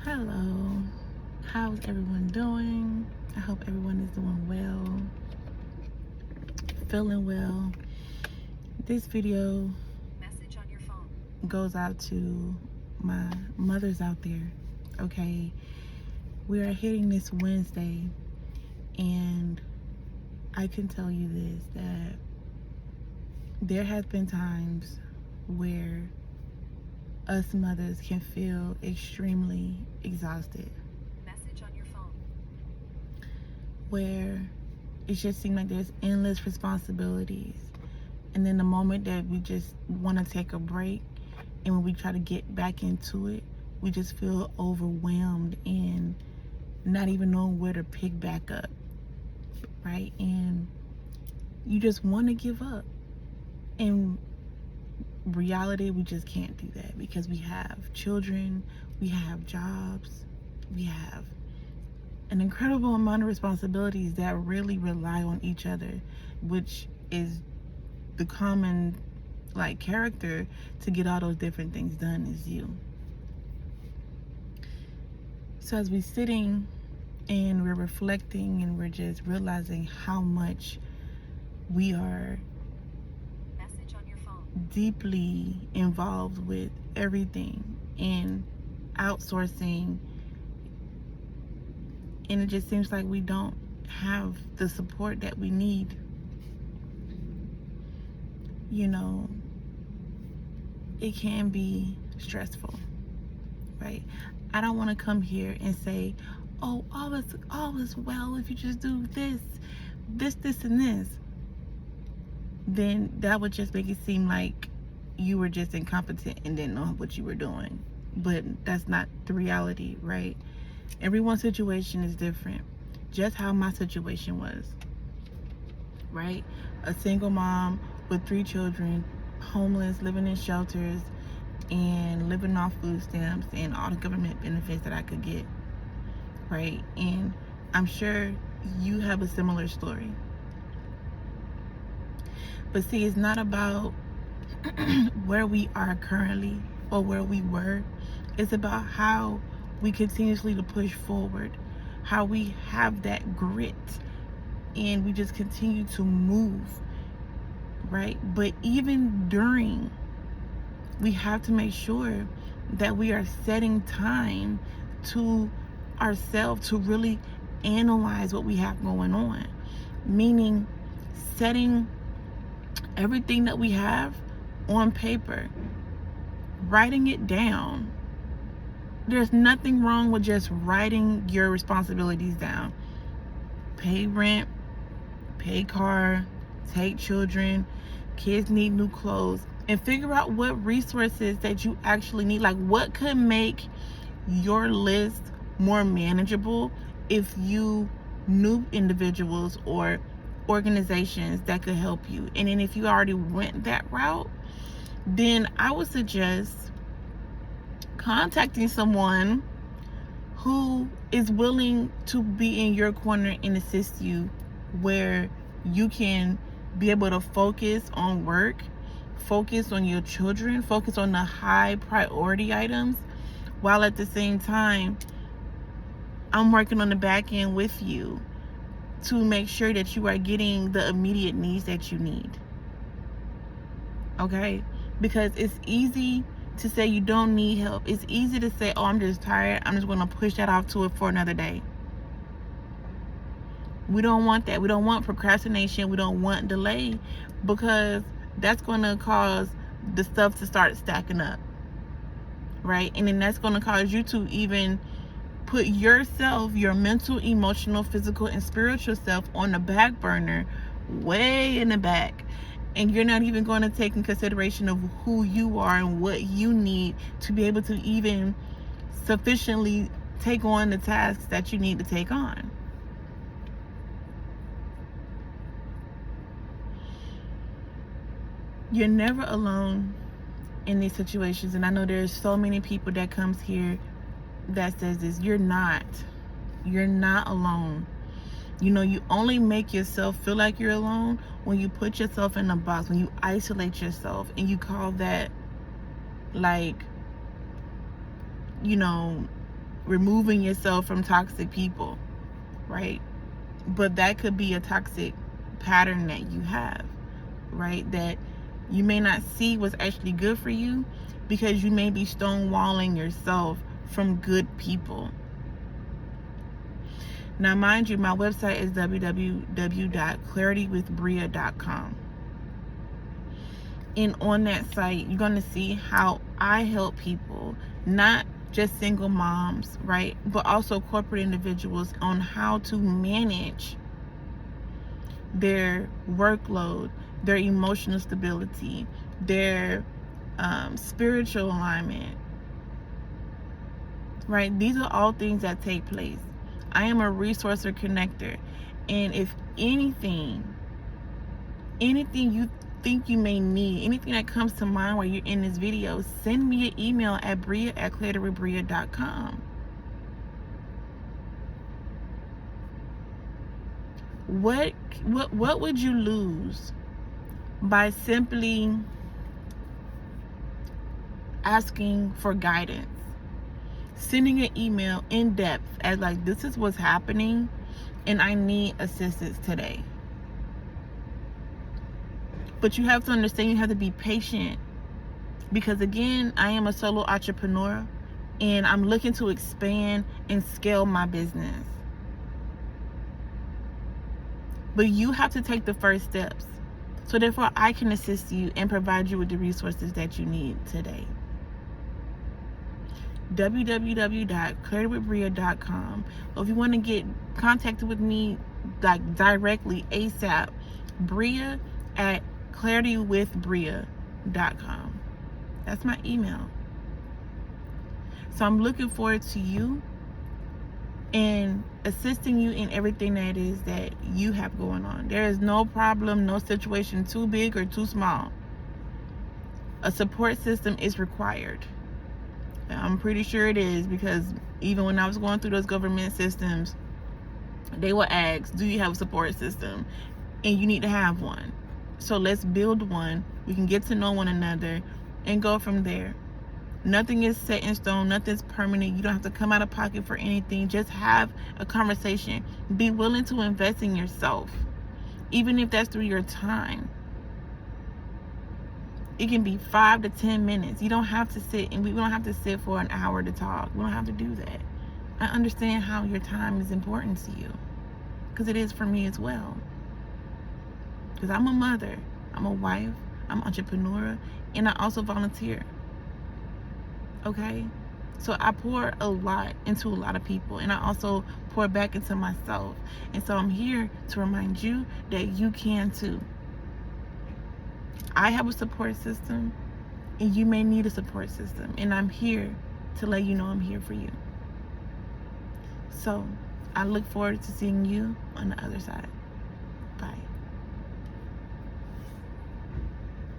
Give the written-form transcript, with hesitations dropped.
Hello, how's everyone doing? I hope everyone is doing well, feeling well. This video Message on your phone. goes out to my mothers out there. Okay, we are hitting this Wednesday, and I can tell you this, that there has been times where us mothers can feel extremely exhausted, Message on your phone. where it just seems like there's endless responsibilities. And then the moment that we just want to take a break and when we try to get back into it, we just feel overwhelmed and not even knowing where to pick back up, right? And you just want to give up. In reality, we just can't do that because we have children, we have jobs, we have an incredible amount of responsibilities that really rely on each other, which is the common character to get all those different things done is you. So as we're sitting and we're reflecting and we're just realizing how much we are Message on your phone. deeply involved with everything and outsourcing, and it just seems like we don't have the support that we need. It can be stressful, right? I don't want to come here and say, oh, all is well if you just do this, and this. Then that would just make it seem like you were just incompetent and didn't know what you were doing. But that's not the reality, right? Everyone's situation is different. Just how my situation was, right? A single mom with 3 children, homeless, living in shelters, and living off food stamps and all the government benefits that I could get, right? And I'm sure you have a similar story. But see, it's not about where we are currently or where we were. It's about how we continuously to push forward, how we have that grit and we just continue to move, right? But even during, we have to make sure that we are setting time to ourselves to really analyze what we have going on. Meaning setting everything that we have on paper, writing it down. There's nothing wrong with just writing your responsibilities down. Pay rent, pay car, take children, kids need new clothes, and figure out what resources that you actually need. Like, what could make your list more manageable if you knew individuals or organizations that could help you. And then if you already went that route, then I would suggest contacting someone who is willing to be in your corner and assist you, where you can be able to focus on work, focus on your children, focus on the high priority items, while at the same time I'm working on the back end with you to make sure that you are getting the immediate needs that you need. Okay? Because it's easy to say you don't need help. It's easy to say, oh, I'm just tired, I'm just going to push that off to it for another day. We don't want that. We don't want procrastination. We don't want delay, because that's going to cause the stuff to start stacking up, right? And then that's going to cause you to even put yourself, your mental, emotional, physical, and spiritual self on the back burner, way in the back. And you're not even going to take in consideration of who you are and what you need to be able to even sufficiently take on the tasks that you need to take on. You're never alone in these situations. And I know there's so many people that comes here that says this. You're not alone. You only make yourself feel like you're alone when you put yourself in a box, when you isolate yourself and you call that removing yourself from toxic people, right? But that could be a toxic pattern that you have, right? That you may not see what's actually good for you because you may be stonewalling yourself from good people. Now, mind you, my website is www.claritywithbria.com. And on that site, you're going to see how I help people, not just single moms, right? But also corporate individuals on how to manage their workload, their emotional stability, their spiritual alignment, right? These are all things that take place. I am a resource or connector. And if anything you think you may need, anything that comes to mind while you're in this video, send me an email at bria@claritywithbria.com. What would you lose by simply asking for guidance? Sending an email in depth as like, this is what's happening and I need assistance today. But you have to understand, you have to be patient, because again, I am a solo entrepreneur and I'm looking to expand and scale my business. But you have to take the first steps, so therefore I can assist you and provide you with the resources that you need today. www.claritywithbria.com. Or if you want to get contacted with me like directly ASAP, bria@claritywithbria.com. That's my email. So I'm looking forward to you and assisting you in everything that is that you have going on. There is no problem, no situation too big or too small. A support system is required. I'm pretty sure it is, because even when I was going through those government systems, they will ask, do you have a support system? And you need to have one. So let's build one. We can get to know one another and go from there. Nothing is set in stone. Nothing's permanent. You don't have to come out of pocket for anything. Just have a conversation. Be willing to invest in yourself, even if that's through your time. It can be 5 to 10 minutes. You don't have to sit, and we don't have to sit for an hour to talk. We don't have to do that. I understand how your time is important to you, because it is for me as well. Because I'm a mother, I'm a wife, I'm an entrepreneur, and I also volunteer. Okay? So I pour a lot into a lot of people, and I also pour back into myself. And so I'm here to remind you that you can too. I have a support system, and you may need a support system, and I'm here to let you know I'm here for you. So I look forward to seeing you on the other side.